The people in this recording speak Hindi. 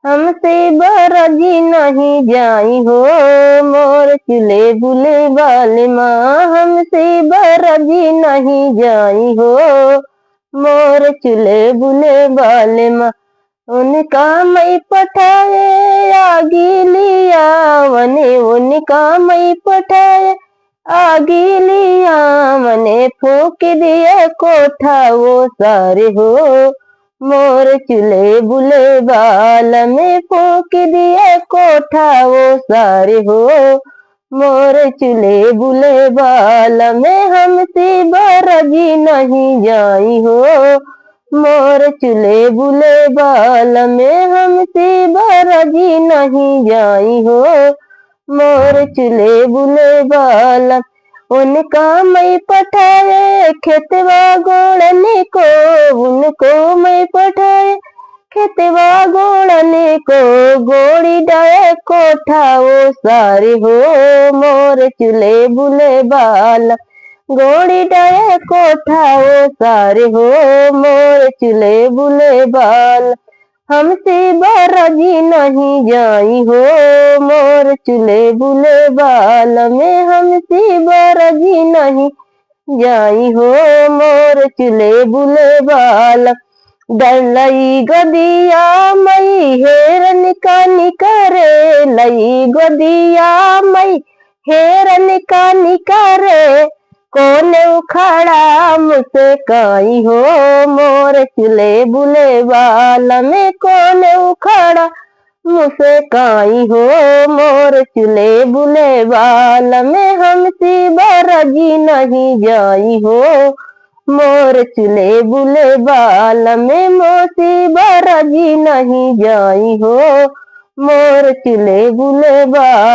हमसे बरजी नहीं जाई हो, मोर चूल्हे बुले वाले माँ हमसे बरजी नहीं जाई हो, मोर चूल्हे बुले वाले माँ। उनका मई पठाए आगी लिया मने, उनका मई पठाए आगी लिया मने, फूक दिया कोठा वो सारे हो, मोर चूल्हे बुले बाल में फूक दिया कोठा वो सारे हो, मोर चूल्हे बुले बाल में हमसे बरजी नहीं जाई हो, मोर चूल्हे बुले बाल में हमसे बरजी नहीं जाई हो, मोर चूल्हे बुले बाल। उनका मई पठाए खेतवा गोड़ने को, उनको मई पठाए खेतवा गोड़ने को, गोड़ी डाए कोठा वो सारे हो, मोर चूल्हे बुले बाल। गोड़ी डाए कोठा वो सारे हो, मोर चूल्हे बुले बाल। हमसे बरजी नहीं जाई हो, मोर चूल्हे बुले बाल में हमसे बरजी नहीं जाई हो, मोर चूल्हे बुले बाल। डलई गदिया मई हेरन का निकरे, लई गदिया मई हेरन का निकरे, कौन उखड़ा मुझसे काई हो, मोर चूल्हे बुले बाल में कौन उखड़ा मुझसे काई हो, मोर चूल्हे बुले बाल में हमसे बरजी नहीं जाई हो, मोर चूल्हे बुले बाल में मोसी बरजी नहीं जाई हो, मोर चूल्हे बुले बाल।